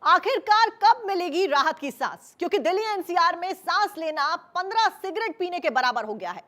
आखिरकार कब मिलेगी राहत की सांस? क्योंकि दिल्ली एनसीआर में सांस लेना 15 सिगरेट पीने के बराबर हो गया है।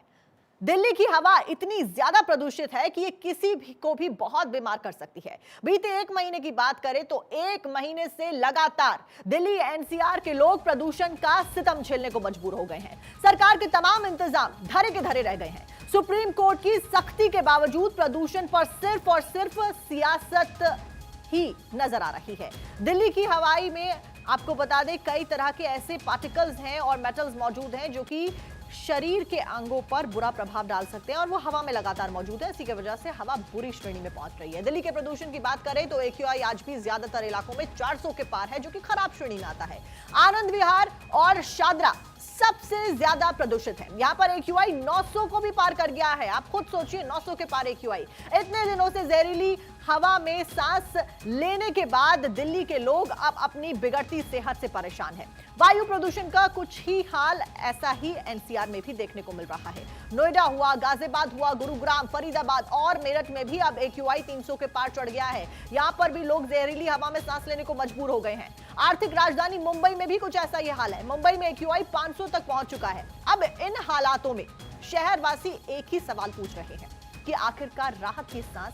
दिल्ली की हवा इतनी ज्यादा प्रदूषित है कि ये किसी भी को भी बहुत बीमार कर सकती है। बीते एक महीने की बात करें तो एक महीने से लगातार दिल्ली एनसीआर के लोग प्रदूषण का सितम झेलने को मजबूर हो गए हैं। सरकार के तमाम इंतजाम धरे के धरे रह गए हैं। सुप्रीम कोर्ट की सख्ती के बावजूद प्रदूषण पर सिर्फ और सिर्फ सियासत ही नजर आ रही है। दिल्ली की हवाई में आपको बता दें कई तरह के ऐसे पार्टिकल्स हैं और मेटल्स मौजूद हैं जो कि शरीर के अंगों पर बुरा प्रभाव डाल सकते हैं और वो हवा में लगातार मौजूद है। इसी की वजह से हवा बुरी श्रेणी में पहुंच रही है। दिल्ली के प्रदूषण की बात करें तो AQI आज भी ज्यादातर इलाकों में 400 के पार है, जो कि खराब श्रेणी में आता है। आनंद विहार और शादरा सबसे ज्यादा प्रदूषित है। यहां पर AQI 900 को भी पार कर गया है। आप खुद सोचिए, 900 के पार AQI। इतने दिनों से जहरीली हवा में सांस लेने के बाद दिल्ली के लोग अब अपनी बिगड़ती सेहत से परेशान हैं। वायु प्रदूषण का कुछ ही हाल ऐसा ही एनसीआर में भी देखने को मिल रहा है। नोएडा हुआ, गाजियाबाद हुआ, गुरुग्राम, फरीदाबाद और मेरठ में भी अब AQI 300 के पार चढ़ गया है। यहां पर भी लोग जहरीली हवा में सांस लेने को मजबूर हो गए हैं। आर्थिक राजधानी मुंबई में भी कुछ ऐसा ही हाल है। मुंबई में AQI 500 तक पहुंच चुका है। अब इन हालातों में शहरवासी एक ही सवाल पूछ रहे हैं कि आखिरकार राहत की सांस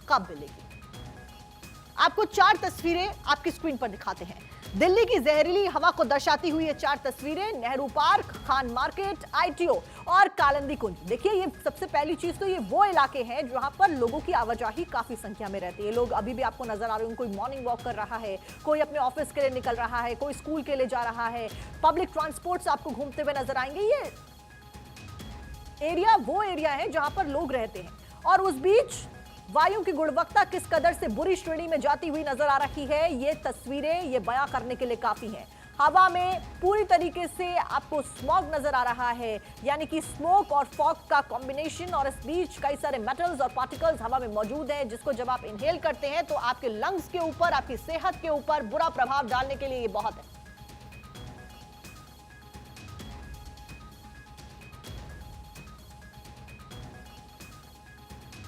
कब मिलेगी। आपको 4 तस्वीरें आपकी स्क्रीन पर दिखाते हैं। दिल्ली की जहरीली हवा को दर्शाती हुई ये 4 तस्वीरें, Nehru park, Khan market, ITO और कालिंदी कुंज। देखिए, ये सबसे पहली चीज तो ये वो इलाके हैं जहां पर लोगों की आवाजाही काफी संख्या में रहती है। लोग अभी भी आपको नजर आ रहे हैं, कोई मॉर्निंग वॉक कर रहा है, कोई अपने ऑफिस के लिए निकल रहा है, कोई स्कूल के लिए जा रहा है, पब्लिक ट्रांसपोर्ट से आपको घूमते हुए नजर आएंगे। ये एरिया वो एरिया है जहां पर लोग रहते हैं और उस बीच वायु की गुणवत्ता किस कदर से बुरी श्रेणी में जाती हुई नजर आ रही है, ये तस्वीरें ये बयां करने के लिए काफी हैं। हवा में पूरी तरीके से आपको स्मॉग नजर आ रहा है, यानी कि स्मोक और फॉग का कॉम्बिनेशन, और इस बीच कई सारे मेटल्स और पार्टिकल्स हवा में मौजूद हैं, जिसको जब आप इनहेल करते हैं तो आपके लंग्स के ऊपर, आपकी सेहत के ऊपर बुरा प्रभाव डालने के लिए ये बहुत है।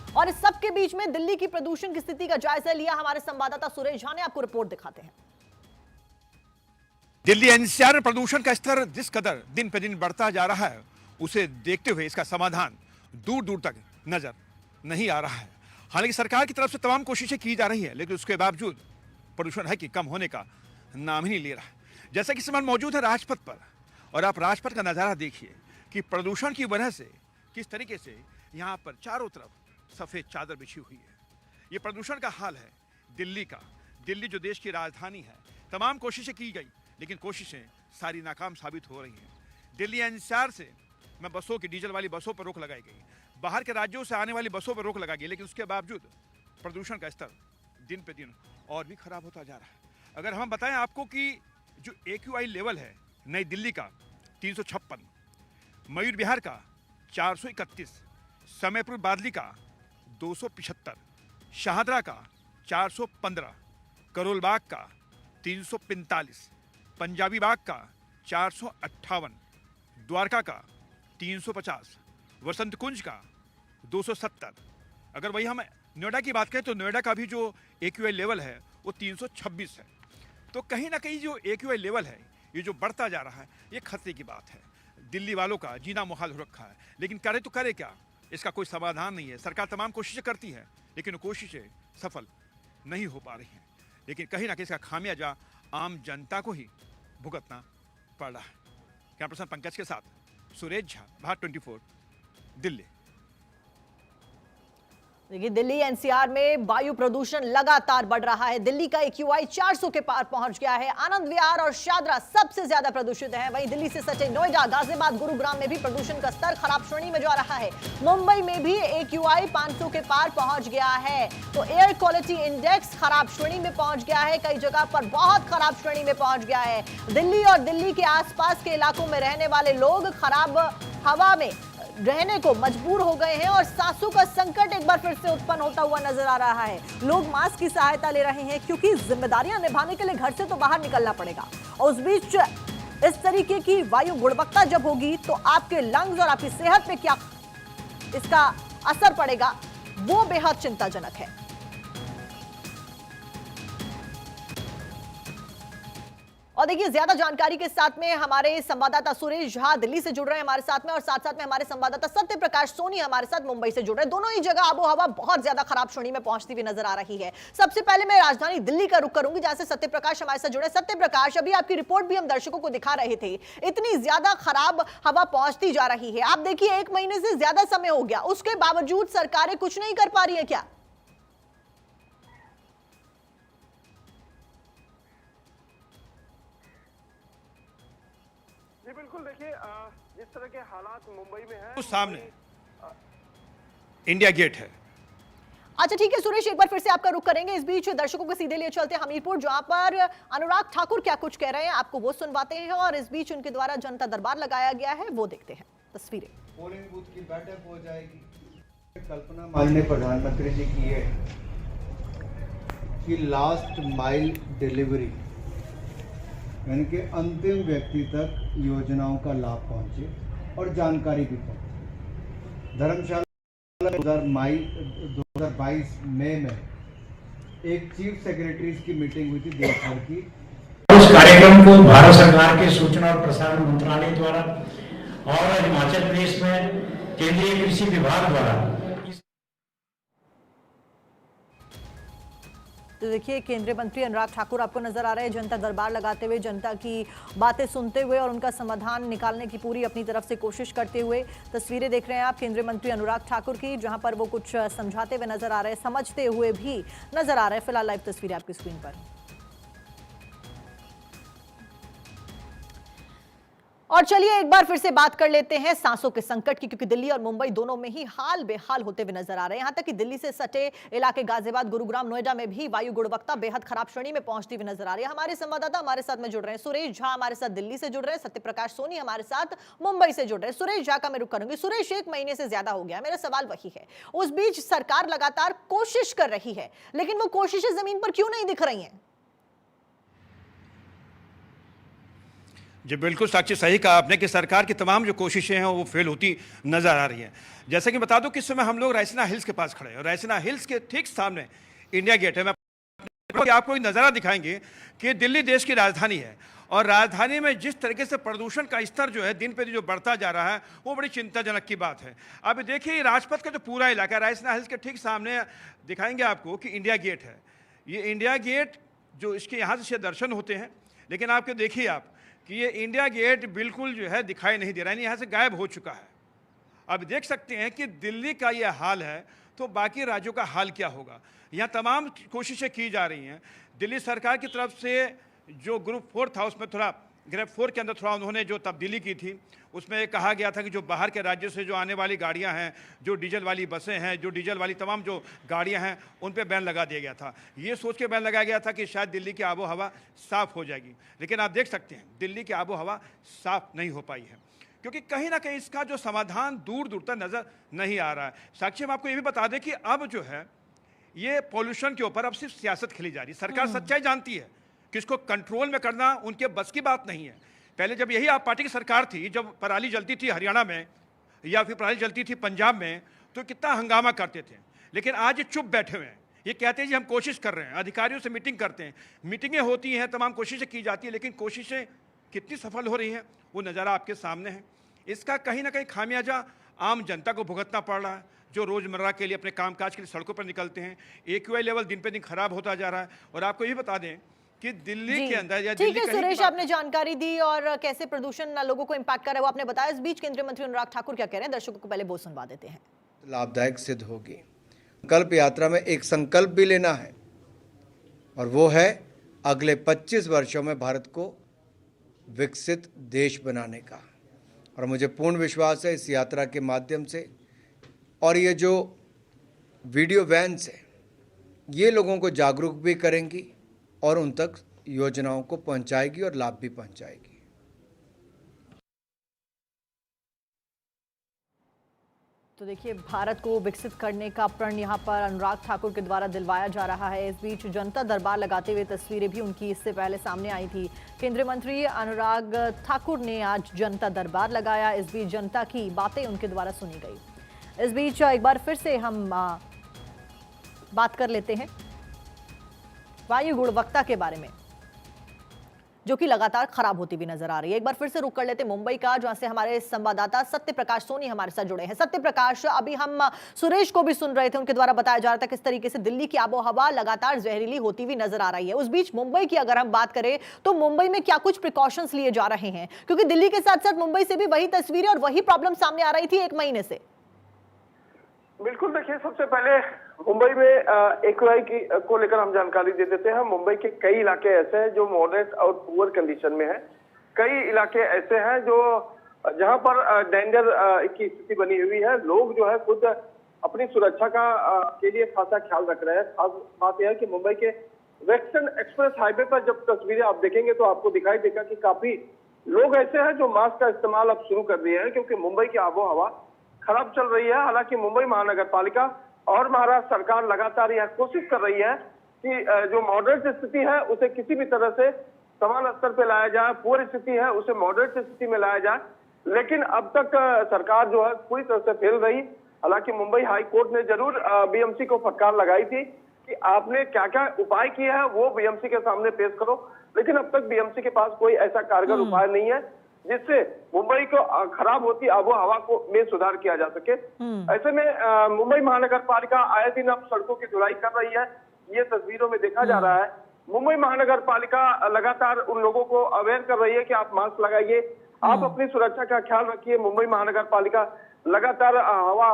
और इस सब के बीच में दिल्ली की प्रदूषण की स्थिति का जायजा लिया हमारे संवाददाता सुरेश झा ने। आपको रिपोर्ट दिखाते हैं। दिल्ली एनसीआर में प्रदूषण का स्तर जिस कदर दिन पे दिन बढ़ता जा रहा है, उसे देखते हुए इसका समाधान दूर दूर तक नजर नहीं आ रहा है। हालांकि सरकार की तरफ से तमाम कोशिशें की जा रही है, लेकिन उसके बावजूद प्रदूषण है कि कम होने का नाम ही नहीं ले रहा है। जैसा कि इस समय मौजूद है राजपथ पर, और आप राजपथ का नजारा देखिए कि प्रदूषण की वजह से किस तरीके से यहाँ पर चारों तरफ सफेद चादर बिछी हुई है। ये प्रदूषण का हाल है दिल्ली का। दिल्ली जो देश की राजधानी है, तमाम कोशिशें की गई, लेकिन कोशिशें सारी नाकाम साबित हो रही हैं। दिल्ली एनसीआर से मैं बसों की, डीजल वाली बसों पर रोक लगाई गई, बाहर के राज्यों से आने वाली बसों पर रोक लगाई गई, लेकिन उसके बावजूद प्रदूषण का स्तर दिन पे दिन और भी खराब होता जा रहा है। अगर हम बताएं आपको कि जो AQI लेवल है नई दिल्ली का 356, मयूर विहार का 431, समयपुर बादली का 275, शाहदरा का 415, करोल बाग का 345, पंजाबी बाग का 458, द्वारका का 350, वसंत कुंज का 270। अगर वही हम नोएडा की बात करें तो नोएडा का भी जो AQI लेवल है वो 326 है। तो कहीं ना कहीं जो AQI लेवल है ये जो बढ़ता जा रहा है, ये खतरे की बात है। दिल्ली वालों का जीना मुहाल हो रखा है, लेकिन करे तो करे क्या, इसका कोई समाधान नहीं है। सरकार तमाम कोशिशें करती है, लेकिन वो कोशिशें सफल नहीं हो पा रही हैं। लेकिन कहीं ना कहीं इसका खामियाजा आम जनता को ही भुगतना पड़ रहा है। कैमरा पर्सन पंकज के साथ सुरेश झा, भारत 24, दिल्ली। देखिए, दिल्ली एनसीआर में वायु प्रदूषण लगातार बढ़ रहा है। दिल्ली का AQI 400 के पार पहुंच गया है। आनंद विहार और शादरा सबसे ज्यादा प्रदूषित है। वहीं दिल्ली से सटे नोएडा, गाजियाबाद, गुरुग्राम में भी प्रदूषण का स्तर खराब श्रेणी में जा रहा है। मुंबई में भी AQI 500 के पार पहुंच गया है। तो एयर क्वालिटी इंडेक्स खराब श्रेणी में पहुंच गया है, कई जगह पर बहुत खराब श्रेणी में पहुंच गया है। दिल्ली और दिल्ली के आसपास के इलाकों में रहने वाले लोग खराब हवा में रहने को मजबूर हो गए हैं और सांसों का संकट एक बार फिर से उत्पन्न होता हुआ नजर आ रहा है। लोग मास्क की सहायता ले रहे हैं क्योंकि जिम्मेदारियां निभाने के लिए घर से तो बाहर निकलना पड़ेगा, और उस बीच इस तरीके की वायु गुणवत्ता जब होगी तो आपके लंग्स और आपकी सेहत पे क्या इसका असर पड़ेगा, वो बेहद चिंताजनक है। और देखिए ज्यादा जानकारी के साथ में हमारे संवाददाता सुरेश झा दिल्ली से जुड़ रहे हैं हमारे साथ में, और साथ साथ में हमारे संवाददाता सत्य प्रकाश सोनी हमारे साथ मुंबई से जुड़ रहे हैं। दोनों ही जगह आबो हवा बहुत ज्यादा खराब श्रेणी में पहुंचती हुई नजर आ रही है। सबसे पहले मैं राजधानी दिल्ली का रुख करूंगी, जहां से सत्य प्रकाश हमारे साथ जुड़े। सत्य प्रकाश, अभी आपकी रिपोर्ट भी हम दर्शकों को दिखा रहे थे, इतनी ज्यादा खराब हवा पहुंचती जा रही है। आप देखिए 1 महीने से ज्यादा समय हो गया, उसके बावजूद सरकारें कुछ नहीं कर पा रही है क्या? जी बिल्कुल, देखिए जिस तरह के हालात मुंबई में है, उस सामने इंडिया गेट है। अच्छा ठीक है सुरेश, एक बार फिर से आपका रुख करेंगे। इस बीच दर्शकों को सीधे लिए चलते हैं हमीरपुर, जहां पर अनुराग ठाकुर क्या कुछ कह रहे हैं आपको वो सुनवाते हैं, और इस बीच उनके द्वारा जनता दरबार लगाया गया है वो देखते हैं तस्वीरें। पोलिंग बूथ की बैठक हो जाएगी। कल्पना माननीय प्रधानमंत्री जी की है कि लास्ट माइल डिलीवरी, यानी कि अंतिम व्यक्ति तक योजनाओं का लाभ पहुंचे और जानकारी भी पहुंचे। धर्मशाला 2022 मई में एक चीफ सेक्रेटरीज की मीटिंग हुई थी देश भर की। उस कार्यक्रम को भारत सरकार के सूचना और प्रसारण मंत्रालय द्वारा और हिमाचल प्रदेश में केंद्रीय कृषि विभाग द्वारा, तो देखिए केंद्रीय मंत्री अनुराग ठाकुर आपको नजर आ रहे हैं जनता दरबार लगाते हुए, जनता की बातें सुनते हुए और उनका समाधान निकालने की पूरी अपनी तरफ से कोशिश करते हुए। तस्वीरें देख रहे हैं आप केंद्रीय मंत्री अनुराग ठाकुर की, जहां पर वो कुछ समझाते हुए नजर आ रहे हैं, समझते हुए भी नजर आ रहे हैं। फिलहाल लाइव तस्वीरें आपकी स्क्रीन पर। और चलिए एक बार फिर से बात कर लेते हैं सांसों के संकट की, क्योंकि दिल्ली और मुंबई दोनों में ही हाल बेहाल होते हुए नजर आ रहे हैं। यहां तक कि दिल्ली से सटे इलाके गाजियाबाद, गुरुग्राम, नोएडा में भी वायु गुणवत्ता बेहद खराब श्रेणी में पहुंचती हुई नजर आ रही है। हमारे संवाददाता हमारे साथ में जुड़ रहे हैं, सुरेश झा हमारे साथ दिल्ली से जुड़ रहे हैं, सत्य प्रकाश सोनी हमारे साथ मुंबई से जुड़ रहे हैं। सुरेश झा का मैं रुख करूंगी। सुरेश, 1 महीने से ज्यादा हो गया, मेरा सवाल वही है, उस बीच सरकार लगातार कोशिश कर रही है, लेकिन वो कोशिशें जमीन पर क्यों नहीं दिख रही हैं? जी बिल्कुल साक्षी, सही कहा आपने कि सरकार की तमाम जो कोशिशें हैं वो फेल होती नजर आ रही हैं। जैसे कि बता दूं कि इस समय हम लोग रायसीना हिल्स के पास खड़े हैं, और रायसीना हिल्स के ठीक सामने इंडिया गेट है। मैं आपको एक नज़ारा दिखाएंगे कि दिल्ली देश की राजधानी है, और राजधानी में जिस तरीके से प्रदूषण का स्तर जो है दिन पे दिन जो बढ़ता जा रहा है वो बड़ी चिंताजनक की बात है। अब देखिए राजपथ का जो पूरा इलाका, रायसीना हिल्स के ठीक सामने दिखाएंगे आपको कि इंडिया गेट है। ये इंडिया गेट जो इसके यहाँ से दर्शन होते हैं, लेकिन आपके देखिए आप कि ये इंडिया गेट बिल्कुल जो है दिखाई नहीं दे रहा है, यहाँ से गायब हो चुका है। अब देख सकते हैं कि दिल्ली का ये हाल है तो बाकी राज्यों का हाल क्या होगा। यहाँ तमाम कोशिशें की जा रही हैं। दिल्ली सरकार की तरफ से जो ग्रुप 4 था उसमें थोड़ा ग्रेप 4 के अंदर थोड़ा उन्होंने जो तब्दीली की थी, उसमें कहा गया था कि जो बाहर के राज्यों से जो आने वाली गाड़ियां हैं, जो डीजल वाली बसें हैं, जो डीजल वाली तमाम जो गाड़ियां हैं, उन पे बैन लगा दिया गया था। ये सोच के बैन लगाया गया था कि शायद दिल्ली की आबो हवा साफ़ हो जाएगी, लेकिन आप देख सकते हैं दिल्ली की आबो हवा साफ़ नहीं हो पाई है, क्योंकि कहीं ना कहीं इसका जो समाधान दूर दूर तक नज़र नहीं आ रहा है। साक्षी, हम आपको ये भी बता दें कि अब जो है ये पॉल्यूशन के ऊपर अब सिर्फ सियासत खेली जा रही है। सरकार सच्चाई जानती है कि इसको कंट्रोल में करना उनके बस की बात नहीं है। पहले जब यही आप पार्टी की सरकार थी, जब पराली जलती थी हरियाणा में या फिर पराली जलती थी पंजाब में, तो कितना हंगामा करते थे, लेकिन आज ये चुप बैठे हुए हैं। ये कहते हैं जी हम कोशिश कर रहे हैं, अधिकारियों से मीटिंग करते हैं, मीटिंगें होती हैं, तमाम कोशिशें की जाती है, लेकिन कोशिशें कितनी सफल हो रही हैं वो नज़ारा आपके सामने है। इसका कहीं ना कहीं खामियाजा आम जनता को भुगतना पड़ रहा है, जो रोज़मर्रा के लिए अपने कामकाज के लिए सड़कों पर निकलते हैं। AQI लेवल दिन पे दिन खराब होता जा रहा है। और आपको ये बता दें कि दिल्ली के अंदर या ठीक है सुरेश, आपने जानकारी दी और कैसे प्रदूषण लोगों को इम्पैक्ट कर रहा है वो आपने बताया। इस बीच केंद्रीय मंत्री अनुराग ठाकुर क्या कह रहे हैं, दर्शकों को पहले वो सुनवा देते हैं। लाभदायक सिद्ध होगी। संकल्प यात्रा में एक संकल्प भी लेना है, और वो है अगले 25 वर्षों में भारत को विकसित देश बनाने का। और मुझे पूर्ण विश्वास है इस यात्रा के माध्यम से, और ये जो वीडियो वैन्स है ये लोगों को जागरूक भी करेंगी और उन तक योजनाओं को पहुंचाएगी और लाभ भी पहुंचाएगी। तो देखिए भारत को विकसित करने का प्रण यहाँ पर अनुराग ठाकुर के द्वारा दिलवाया जा रहा है। इस बीच जनता दरबार लगाते हुए तस्वीरें भी उनकी इससे पहले सामने आई थी। केंद्रीय मंत्री अनुराग ठाकुर ने आज जनता दरबार लगाया। इस बीच जनता की बातें उनके द्वारा सुनी गई। इस बीच एक बार फिर से हम बात कर लेते हैं वायु गुणवत्ता के बारे में। जो कि लगातार खराब होती हुई नजर आ रही है। एक बार फिर से रुक कर लेते मुंबई का, जहां से हमारे संवाददाता सत्य प्रकाश सोनी हमारे साथ जुड़े हैं। सत्य प्रकाश, अभी हम सुरेश को भी सुन रहे थे, उनके द्वारा बताया जा रहा था किस तरीके से दिल्ली की आबोहवा लगातार जहरीली होती हुई नजर आ रही है। उस बीच मुंबई की अगर हम बात करें तो मुंबई में क्या कुछ प्रिकॉशंस लिए जा रहे हैं, क्योंकि दिल्ली के साथ साथ मुंबई से भी वही तस्वीरें और वही प्रॉब्लम सामने आ रही थी एक महीने से। बिल्कुल, देखिए सबसे पहले मुंबई में एक्यूआई की को लेकर हम जानकारी दे देते हैं। मुंबई के कई इलाके ऐसे हैं जो मॉडरेट और पुअर कंडीशन में है। कई इलाके ऐसे हैं जो जहां पर डेंजर की स्थिति बनी हुई है। लोग जो है खुद अपनी सुरक्षा का के लिए खासा ख्याल रख रहे हैं। खास बात यह है कि मुंबई के वेस्टर्न एक्सप्रेस हाईवे पर जब तस्वीरें आप देखेंगे तो आपको दिखाई देगा कि काफी लोग ऐसे हैं जो मास्क का इस्तेमाल अब शुरू कर दिए हैं, क्योंकि मुंबई की आबोहवा खराब चल रही है। हालांकि मुंबई महानगर पालिका और महाराष्ट्र सरकार लगातार यह कोशिश कर रही है कि जो मॉडरेट स्थिति है उसे किसी भी तरह से समान स्तर पे लाया जाए, पूरी स्थिति है उसे मॉडरेट स्थिति में लाया जाए। लेकिन अब तक सरकार जो है पूरी तरह से फेल रही। हालांकि मुंबई हाई कोर्ट ने जरूर बीएमसी को फटकार लगाई थी कि आपने क्या क्या उपाय किए हैं वो बीएमसी के सामने पेश करो, लेकिन अब तक बीएमसी के पास कोई ऐसा कारगर उपाय नहीं है जिससे मुंबई को खराब होती आबो हवा को में सुधार किया जा सके। ऐसे में मुंबई महानगर पालिका आए दिन अब सड़कों की धुलाई कर रही है, ये तस्वीरों में देखा जा रहा है। मुंबई महानगर पालिका लगातार उन लोगों को अवेयर कर रही है कि आप मास्क लगाइए, आप अपनी सुरक्षा का ख्याल रखिए। मुंबई महानगर पालिका लगातार हवा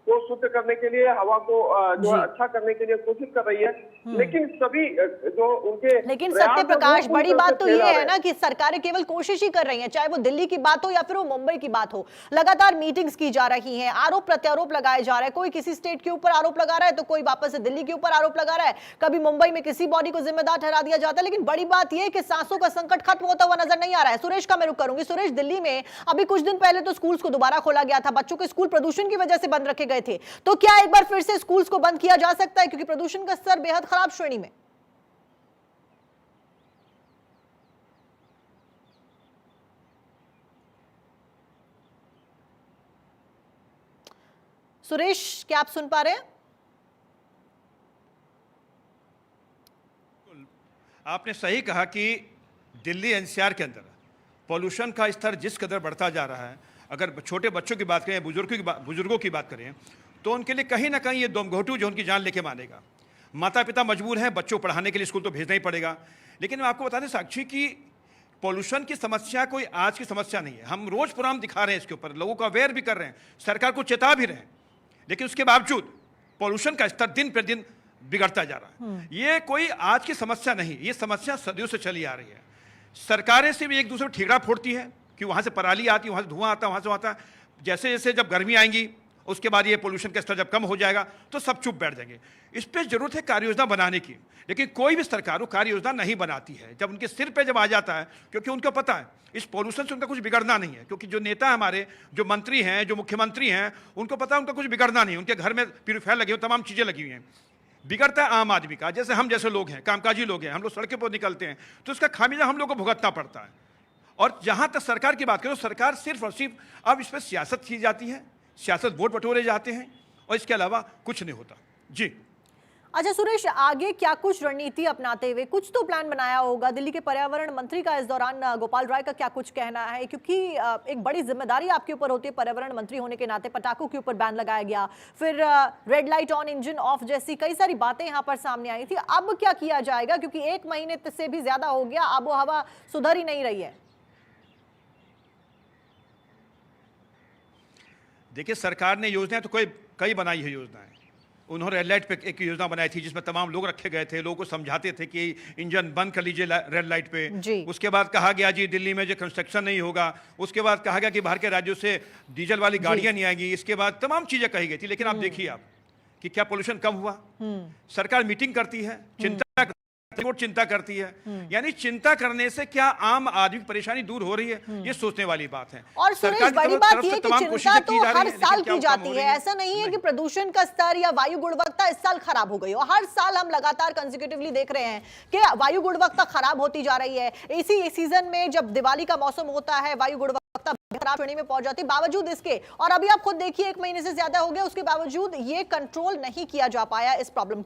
को शुद्ध करने के लिए, हवा को जो अच्छा करने के लिए कोशिश कर रही है, लेकिन सभी जो उनके लेकिन सत्य प्रकाश, बड़ी बात तो ये है ना कि सरकारें केवल कोशिश ही कर रही हैं, चाहे वो दिल्ली की बात हो या फिर वो मुंबई की बात हो। लगातार मीटिंग्स की जा रही हैं, आरोप प्रत्यारोप लगाए जा रहे हैं। कोई किसी स्टेट के ऊपर आरोप लगा रहा है तो कोई वापस से दिल्ली के ऊपर आरोप लगा रहा है। कभी मुंबई में किसी बॉडी को जिम्मेदार ठहरा दिया जाता है। लेकिन बड़ी बात यह है कि सांसों का संकट खत्म होता हुआ नजर नहीं आ रहा है। सुरेश का मैं रुख करूंगी। सुरेश, दिल्ली में अभी कुछ दिन पहले तो स्कूल्स को दोबारा खोला गया था, बच्चों के स्कूल प्रदूषण की वजह से बंद रखे गए थे, तो क्या एक बार फिर से स्कूल्स को बंद किया जा सकता है, क्योंकि प्रदूषण का स्तर बेहद खराब श्रेणी में? सुरेश, क्या आप सुन पा रहे हैं? आपने सही कहा कि दिल्ली एनसीआर के अंदर पॉल्यूशन का स्तर जिस कदर बढ़ता जा रहा है, अगर छोटे बच्चों की बात करें, बुजुर्गों की बात करें, तो उनके लिए कहीं ना कहीं ये दोमघोटू जो उनकी जान लेके मानेगा। माता पिता मजबूर हैं, बच्चों पढ़ाने के लिए स्कूल तो भेजना ही पड़ेगा। लेकिन मैं आपको बता दें साक्षी कि पॉल्यूशन की समस्या कोई आज की समस्या नहीं है। हम रोज प्रोग्राम दिखा रहे हैं इसके ऊपर, लोगों को अवेयर भी कर रहे हैं, सरकार को चेता भी रहे हैं, लेकिन उसके बावजूद पॉल्यूशन का स्तर दिन प्रतिदिन बिगड़ता जा रहा है। ये कोई आज की समस्या नहीं, ये समस्या सदियों से चली आ रही है। सरकारें से भी एक दूसरे को ठीकरा फोड़ती है कि वहाँ से पराली आती है, वहाँ से धुआं आता है, वहाँ से आता है। जैसे जैसे जब गर्मी आएंगी उसके बाद ये पोल्यूशन का स्तर जब कम हो जाएगा तो सब चुप बैठ जाएंगे। इस पर जरूरत है कार्य योजना बनाने की, लेकिन कोई भी सरकार वो कार्य योजना नहीं बनाती है जब उनके सिर पे जब आ जाता है, क्योंकि उनको पता है इस पोल्यूशन से उनका कुछ बिगड़ना नहीं है। क्योंकि जो नेता हमारे, जो मंत्री हैं, जो मुख्यमंत्री हैं, उनको पता है उनका कुछ बिगड़ना नहीं है। उनके घर में प्यूरीफायर लगे हुए, तमाम चीज़ें लगी हुई हैं। बिगड़ता है आम आदमी का, जैसे हम जैसे लोग हैं, कामकाजी लोग हैं, हम लोग सड़कों पर निकलते हैं, तो उसका खामियाजा हम लोग को भुगतना पड़ता है। और जहाँ तक सरकार की बात करें, सरकार सिर्फ और सिर्फ अब इस पर सियासत की जाती है, सियासत वोट बटोरे जाते हैं, और इसके अलावा कुछ नहीं होता। जी अच्छा सुरेश, आगे क्या कुछ रणनीति अपनाते हुए कुछ तो प्लान बनाया होगा? दिल्ली के पर्यावरण मंत्री का इस दौरान गोपाल राय का क्या कुछ कहना है? क्योंकि एक बड़ी जिम्मेदारी आपके ऊपर होती है पर्यावरण मंत्री होने के नाते। पटाखों के ऊपर बैन लगाया गया, फिर red light on engine of जैसी कई सारी बातें यहाँ पर सामने आई थी। अब क्या किया जाएगा, क्योंकि एक महीने से भी ज्यादा हो गया, आबो हवा सुधर ही नहीं रही है। देखिए, सरकार ने योजनाएं तो कई बनाई है योजनाएं। उन्होंने रेड लाइट पे एक योजना बनाई थी जिसमें तमाम लोग रखे गए थे, लोगों को समझाते थे कि इंजन बंद कर लीजिए रेड लाइट पे। उसके बाद कहा गया जी दिल्ली में जो कंस्ट्रक्शन नहीं होगा। उसके बाद कहा गया कि बाहर के राज्यों से डीजल वाली गाड़ियां नहीं आएंगी। इसके बाद तमाम चीजें कही गई थी, लेकिन आप देखिए आप कि क्या पोल्यूशन कम हुआ? सरकार मीटिंग करती है, चिंता करती है, यानी चिंता करने से क्या आम आदमी की परेशानी दूर हो रही है, ये सोचने वाली बात है। और सुरेश, बड़ी बात यह कि चिंता तो हर साल की जाती है। ऐसा नहीं है कि प्रदूषण का स्तर या वायु गुणवत्ता इस साल खराब हो गई और हर साल हम लगातार कंसेक्यूटिवली देख रहे हैं कि वायु गुणवत्ता खराब होती जा रही है। इसी सीजन में जब दिवाली का मौसम होता है, वायु गुणवत्ता खराब श्रेणी में पहुंच जाती है। बावजूद इसके, और अभी आप खुद देखिए 1 महीने से ज्यादा हो गया, उसके बावजूद ये कंट्रोल नहीं किया जा पाया इस प्रॉब्लम